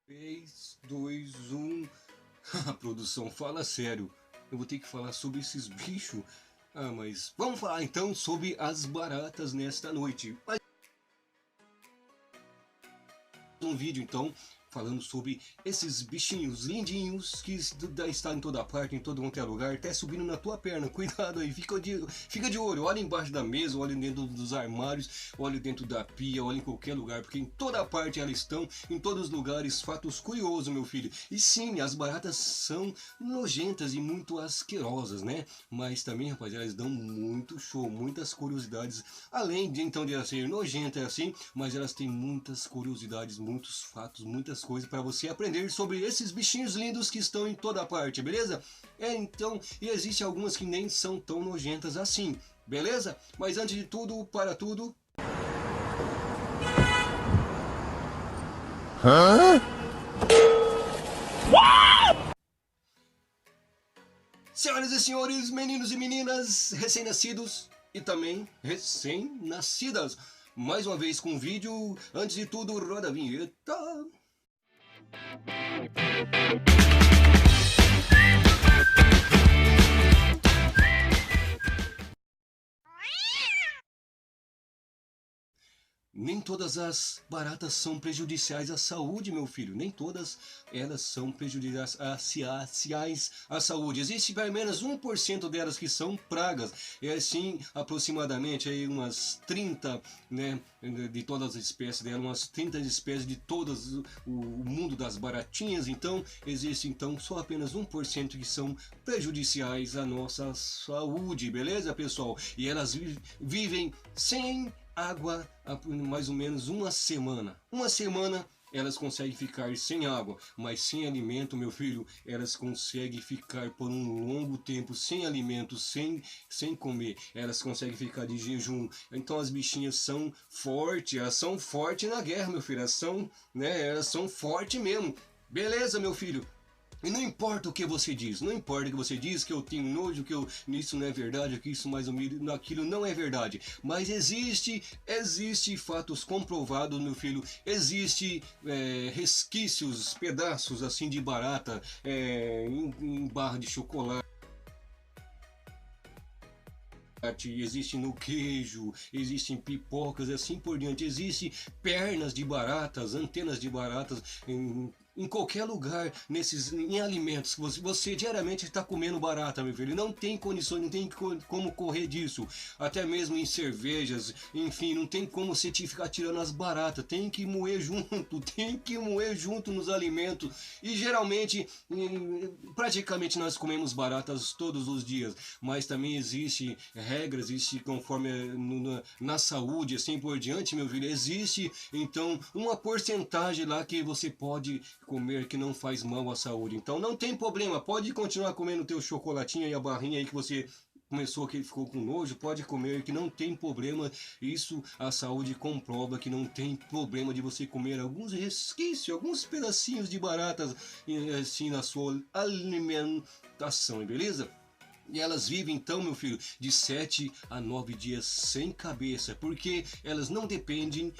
3, 2, 1. A produção, fala sério. Eu vou ter que falar sobre esses bichos. Mas vamos falar então sobre as baratas nesta noite. Um vídeo então falando sobre esses bichinhos lindinhos que estão em toda parte, em todo qualquer lugar, até subindo na tua perna. Cuidado aí, fica de olho, olha embaixo da mesa, olha dentro dos armários, olha dentro da pia, olha em qualquer lugar, porque em toda parte elas estão, em todos os lugares. Fatos curiosos, meu filho. E sim, as baratas são nojentas e muito asquerosas, né? Mas também, rapaz, elas dão muito show, muitas curiosidades, além de então de elas serem nojentas assim, mas elas têm muitas curiosidades, muitos fatos, muitas coisas para você aprender sobre esses bichinhos lindos que estão em toda parte, beleza? Então, e existe algumas que nem são tão nojentas assim, beleza? Mas antes de tudo, para tudo... Hã? Senhoras e senhores, meninos e meninas, recém-nascidos e também recém-nascidas, mais uma vez com um vídeo. Antes de tudo, roda a vinheta. Nem todas as baratas são prejudiciais à saúde, meu filho. Nem todas elas são prejudiciais à saúde. Existe pelo menos 1% delas que são pragas. É assim, aproximadamente aí umas 30, né, de todas as espécies dela, umas 30 espécies de todas o mundo das baratinhas. Então, existe então só apenas 1% que são prejudiciais à nossa saúde, beleza, pessoal? E elas vivem sem água há mais ou menos uma semana. Uma semana elas conseguem ficar sem água, mas sem alimento, meu filho, elas conseguem ficar por um longo tempo sem alimento, sem comer. Elas conseguem ficar de jejum. Então as bichinhas são fortes, elas são fortes na guerra, meu filho. Elas são, né, elas são fortes mesmo. Beleza, meu filho? E não importa o que você diz, não importa o que você diz, que eu tenho nojo, que isso não é verdade, que isso mais ou menos, aquilo não é verdade. Mas existe fatos comprovados, meu filho, existe resquícios, pedaços assim de barata em barra de chocolate. Existe no queijo, existem pipocas, assim por diante. Existem pernas de baratas, antenas de baratas em qualquer lugar, em alimentos. Você diariamente está comendo barata, meu filho. Não tem condições, não tem como correr disso. Até mesmo em cervejas, enfim, não tem como você ficar tirando as baratas. Tem que moer junto, tem que moer junto nos alimentos. E geralmente, praticamente nós comemos baratas todos os dias. Mas também existe regras, existe conforme na saúde, assim por diante, meu filho. Existe, então, uma porcentagem lá que você pode comer que não faz mal à saúde. Então não tem problema, pode continuar comendo o teu chocolatinho e a barrinha aí que você começou, que ficou com nojo, pode comer, que não tem problema. Isso a saúde comprova, que não tem problema de você comer alguns resquícios, alguns pedacinhos de baratas assim na sua alimentação, beleza? E elas vivem então, meu filho, de 7 a 9 dias sem cabeça, porque elas não dependem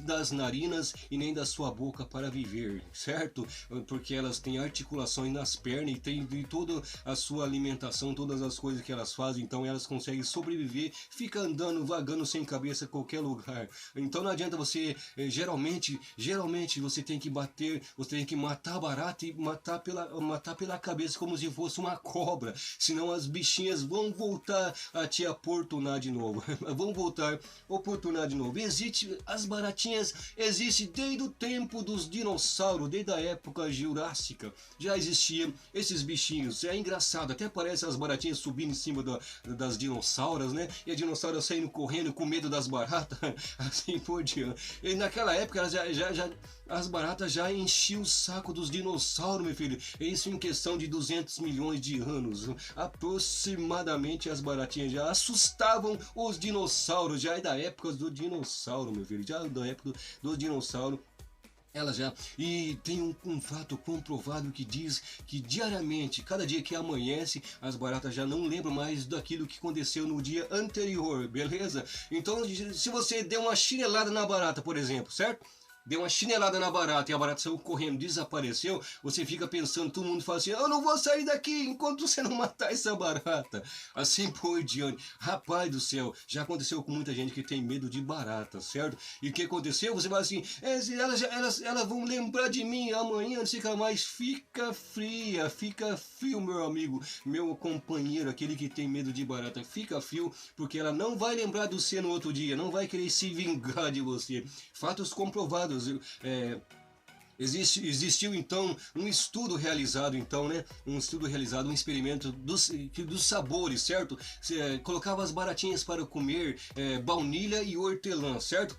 das narinas e nem da sua boca para viver, certo? Porque elas têm articulações nas pernas e têm toda a sua alimentação, todas as coisas que elas fazem, então elas conseguem sobreviver, fica andando, vagando sem cabeça em qualquer lugar. Então não adianta você, geralmente você tem que bater, você tem que matar a barata e matar pela cabeça como se fosse uma cobra. Senão as bichinhas vão voltar a te oportunar de novo. Vão voltar a oportunar de novo. As baratinhas existem desde o tempo dos dinossauros, desde a época jurássica. Já existiam esses bichinhos. É engraçado, até parece as baratinhas subindo em cima das dinossauras, né? E a dinossauro saindo correndo com medo das baratas, assim por diante. E naquela época as baratas já enchiam o saco dos dinossauros, meu filho. Isso em questão de 200 milhões de anos. Aproximadamente as baratinhas já assustavam os dinossauros. Já é da época do dinossauro, meu filho. Já da época do dinossauro. Ela já. E tem um fato comprovado que diz que diariamente, cada dia que amanhece, as baratas já não lembram mais daquilo que aconteceu no dia anterior, beleza? Então, se você der uma chinelada na barata, por exemplo, certo? deu uma chinelada na barata e a barata saiu correndo, desapareceu, você fica pensando, todo mundo fala assim, eu não vou sair daqui enquanto você não matar essa barata. Assim por diante. Rapaz do céu, já aconteceu com muita gente que tem medo de barata, certo? E o que aconteceu? Você fala assim, elas vão lembrar de mim amanhã, não sei o que mais. Fica fria, fica frio, meu amigo, meu companheiro, aquele que tem medo de barata. Fica frio, porque ela não vai lembrar de você no outro dia, não vai querer se vingar de você. Fatos comprovados. Existiu então um estudo realizado, então, né? Um estudo realizado, um experimento dos sabores, certo? Você colocava as baratinhas para comer baunilha e hortelã, certo?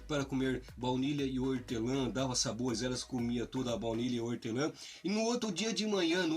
Para comer baunilha e hortelã, dava sabores, elas comiam toda a baunilha e hortelã. E no outro dia de manhã,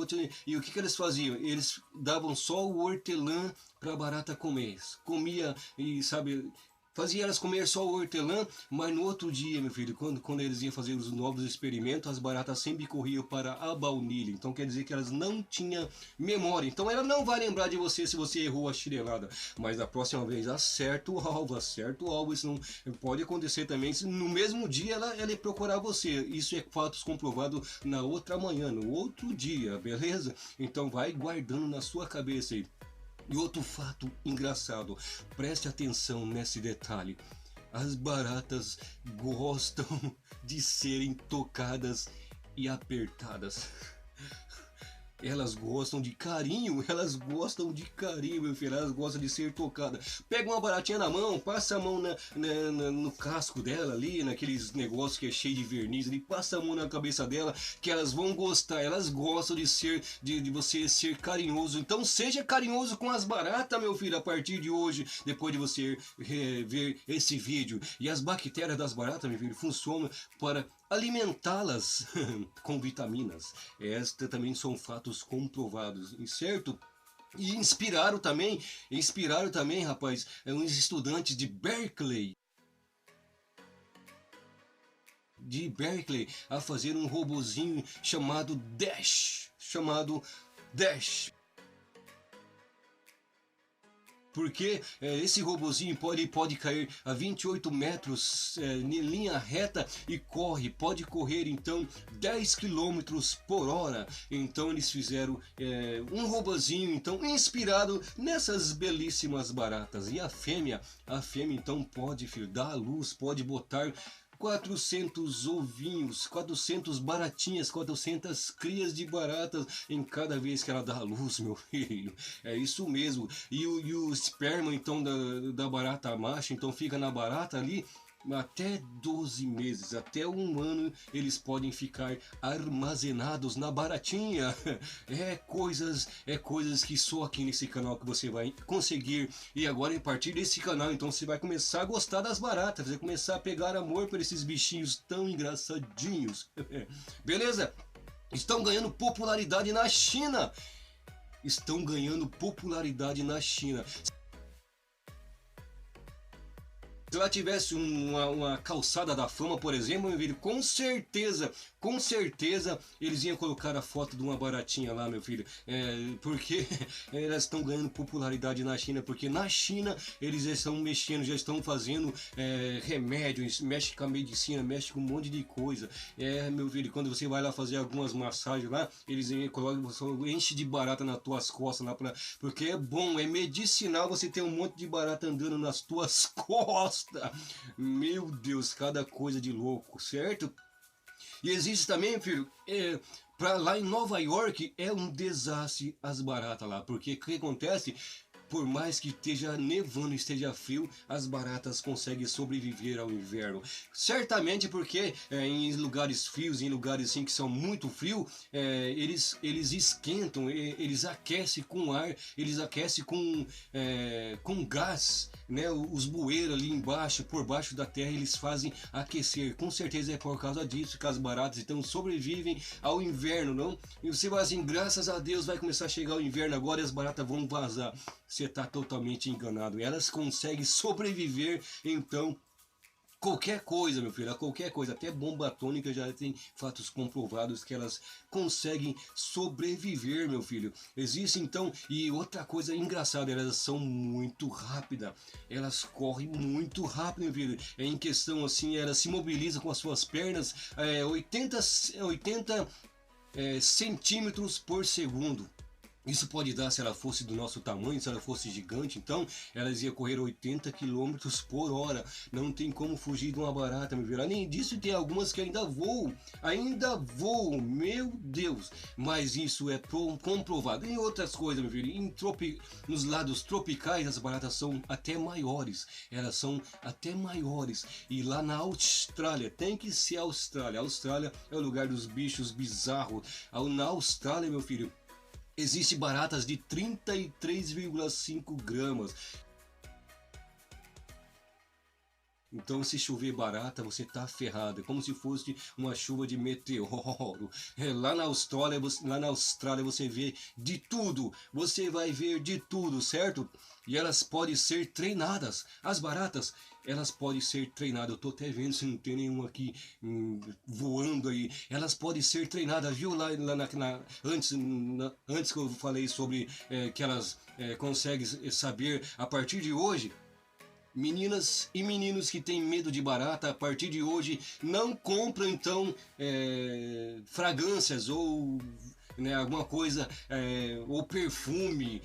e o que eles faziam? Eles davam só o hortelã para a barata comer. Comia e, sabe, fazia elas comer só o hortelã, mas no outro dia, meu filho, quando eles iam fazer os novos experimentos, as baratas sempre corriam para a baunilha. Então quer dizer que elas não tinham memória. Então ela não vai lembrar de você se você errou a chinelada. Mas da próxima vez, acerta o alvo, acerta o alvo. Isso não pode acontecer também. No mesmo dia ela ia procurar você. Isso é fatos comprovados na outra manhã, no outro dia, beleza? Então vai guardando na sua cabeça aí. E outro fato engraçado, preste atenção nesse detalhe. As baratas gostam de serem tocadas e apertadas. Elas gostam de carinho, meu filho, elas gostam de ser tocadas. Pega uma baratinha na mão, passa a mão no casco dela ali, naqueles negócios que é cheio de verniz ali, passa a mão na cabeça dela, que elas vão gostar, elas gostam de você ser carinhoso. Então seja carinhoso com as baratas, meu filho, a partir de hoje, depois de você ver esse vídeo. E as bactérias das baratas, meu filho, funcionam para alimentá-las com vitaminas. Estes também são fatos comprovados, certo? E inspiraram também, rapaz, uns estudantes de Berkeley, a fazer um robozinho chamado Dash. Porque esse robozinho pode cair a 28 metros em linha reta e pode correr então 10 km por hora. Então eles fizeram um robozinho então inspirado nessas belíssimas baratas. E a fêmea então pode, filho, dar à luz, pode botar 400 ovinhos, 400 baratinhas, 400 crias de baratas em cada vez que ela dá a luz, meu filho. É isso mesmo. E o esperma, então, da barata macho, então fica na barata ali até 12 meses, até um ano, eles podem ficar armazenados na baratinha. É coisas que só aqui nesse canal que você vai conseguir. E agora, a partir desse canal, então você vai começar a gostar das baratas, vai começar a pegar amor por esses bichinhos tão engraçadinhos. Beleza? Estão ganhando popularidade na China. Se ela tivesse uma calçada da fama, por exemplo, meu filho, com certeza eles iam colocar a foto de uma baratinha lá, meu filho. Porque elas estão ganhando popularidade na China, porque na China eles já estão mexendo, já estão fazendo remédios, mexe com a medicina, mexe com um monte de coisa. Meu filho, quando você vai lá fazer algumas massagens lá, eles colocam, enche de barata nas tuas costas lá, porque é bom, é medicinal você ter um monte de barata andando nas tuas costas. Meu Deus, cada coisa de louco, certo? E existe também, filho, lá em Nova York é um desastre as baratas lá, porque o que acontece? Por mais que esteja nevando, esteja frio, as baratas conseguem sobreviver ao inverno. Certamente porque em lugares frios, em lugares assim que são muito frios, eles esquentam, eles aquecem com ar, eles aquecem com gás, né? Os bueiros ali embaixo, por baixo da terra, eles fazem aquecer. Com certeza é por causa disso que as baratas então sobrevivem ao inverno, não? E você vai assim, graças a Deus vai começar a chegar o inverno agora e as baratas vão vazar. Você está totalmente enganado. Elas conseguem sobreviver, então, qualquer coisa, meu filho, qualquer coisa, até bomba atômica já tem fatos comprovados que elas conseguem sobreviver, meu filho. Existe então, e outra coisa engraçada, elas são muito rápidas, elas correm muito rápido, meu filho. Em questão assim, ela se mobiliza com as suas pernas 80 centímetros por segundo. Isso pode dar se ela fosse do nosso tamanho, se ela fosse gigante, então elas iam correr 80 quilômetros por hora. Não tem como fugir de uma barata, meu filho. Além disso, tem algumas que ainda voam, meu Deus. Mas isso é comprovado. Em outras coisas, meu filho, nos lados tropicais as baratas são até maiores. Elas são até maiores. E lá na Austrália, tem que ser a Austrália. A Austrália é o lugar dos bichos bizarros. Na Austrália, meu filho, existe baratas de 33,5 gramas. Então, se chover barata, você tá ferrado. É como se fosse uma chuva de meteoro. Lá na Austrália você vê de tudo. Você vai ver de tudo, certo? E elas podem ser treinadas. As baratas, elas podem ser treinadas. Eu tô até vendo se não tem nenhuma aqui voando aí. Elas podem ser treinadas, viu? Antes que eu falei sobre que elas conseguem saber a partir de hoje. Meninas e meninos que têm medo de barata, a partir de hoje não compram então fragrâncias ou alguma coisa ou perfume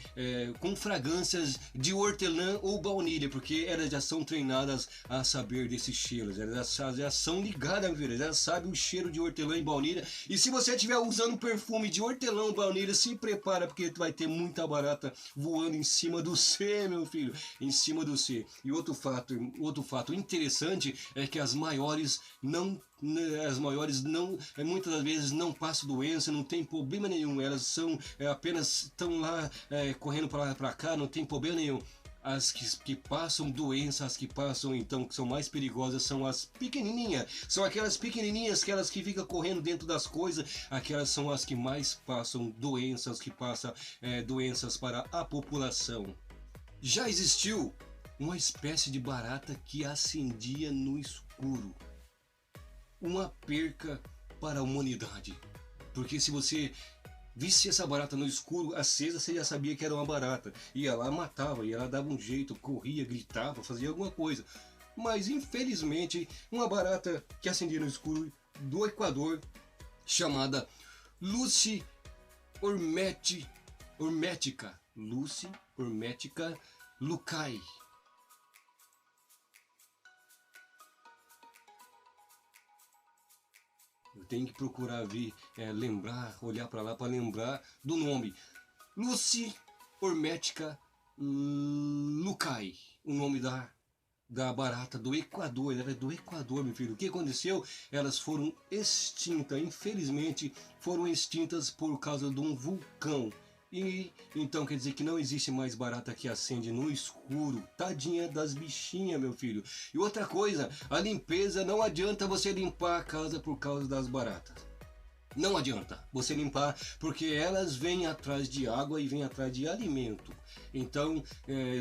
com fragrâncias de hortelã ou baunilha, porque elas já são treinadas a saber desses cheiros, elas já são ligadas, meu filho, elas já sabem o cheiro de hortelã e baunilha. E se você estiver usando perfume de hortelã ou baunilha, se prepara, porque vai ter muita barata voando em cima do C, meu filho, em cima do C. E outro fato interessante é que as maiores muitas das vezes não passam doença, não tem problema nenhum, elas são apenas estão lá correndo para lá e para cá, não tem problema nenhum. As que passam doença, as que passam então, que são mais perigosas, são as pequenininhas. São aquelas pequenininhas, aquelas que ficam correndo dentro das coisas, aquelas são as que mais passam doenças, que passam doenças para a população. Já existiu uma espécie de barata que acendia no escuro. Uma perca para a humanidade. Porque se você visse essa barata no escuro acesa, você já sabia que era uma barata. Ia lá, matava, ia lá, dava um jeito, corria, gritava, fazia alguma coisa. Mas infelizmente, uma barata que acendia no escuro do Equador, chamada Lucy Hormetica lucai. Eu tenho que procurar ver, lembrar, olhar para lá para lembrar do nome. Lucy Hormetica lucai, o nome da barata do Equador. Ela é do Equador, meu filho. O que aconteceu? Elas foram extintas, infelizmente foram extintas por causa de um vulcão. E então quer dizer que não existe mais barata que acende no escuro. Tadinha das bichinhas, meu filho. E outra coisa, a limpeza, não adianta você limpar a casa por causa das baratas. Não adianta você limpar, porque elas vêm atrás de água e vêm atrás de alimento. Então,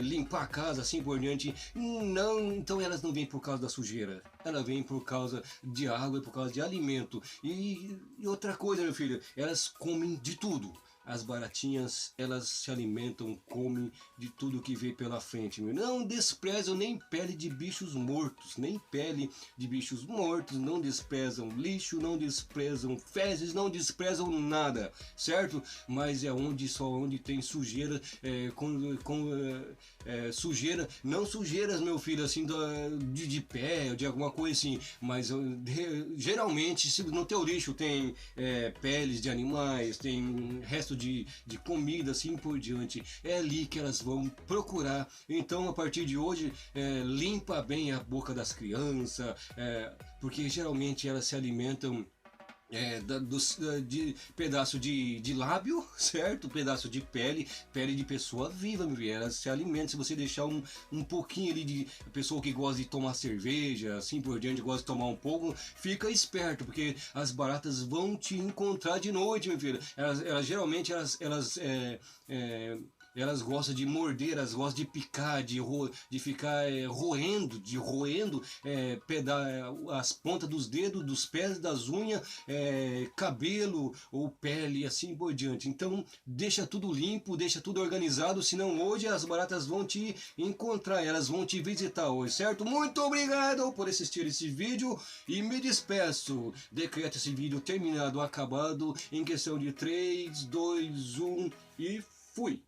limpar a casa assim por diante, não, então elas não vêm por causa da sujeira. Elas vêm por causa de água e por causa de alimento. E outra coisa, meu filho, elas comem de tudo. As baratinhas, elas se alimentam, comem de tudo que vê pela frente. Não desprezam nem pele de bichos mortos, não desprezam lixo, não desprezam fezes, não desprezam nada, certo? Mas só onde tem sujeira, sujeira, não sujeiras, meu filho, assim, de pé, de alguma coisa assim, mas geralmente, se no teu lixo tem peles de animais, tem resto de comida, assim por diante, é ali que elas vão procurar. Então, a partir de hoje, limpa bem a boca das crianças, porque geralmente elas se alimentam de pedaço de lábio, certo? Pedaço de pele de pessoa viva, meu filho. Elas se alimentam. Se você deixar um pouquinho ali de pessoa que gosta de tomar cerveja, assim por diante, gosta de tomar um pouco, fica esperto, porque as baratas vão te encontrar de noite, meu filho. Elas geralmente Elas gostam de morder, elas gostam de picar, de ficar roendo as pontas dos dedos, dos pés, das unhas, cabelo ou pele e assim por diante. Então deixa tudo limpo, deixa tudo organizado, senão hoje as baratas vão te encontrar, elas vão te visitar hoje, certo? Muito obrigado por assistir esse vídeo e me despeço. Decreto esse vídeo terminado, acabado, em questão de 3, 2, 1 e fui!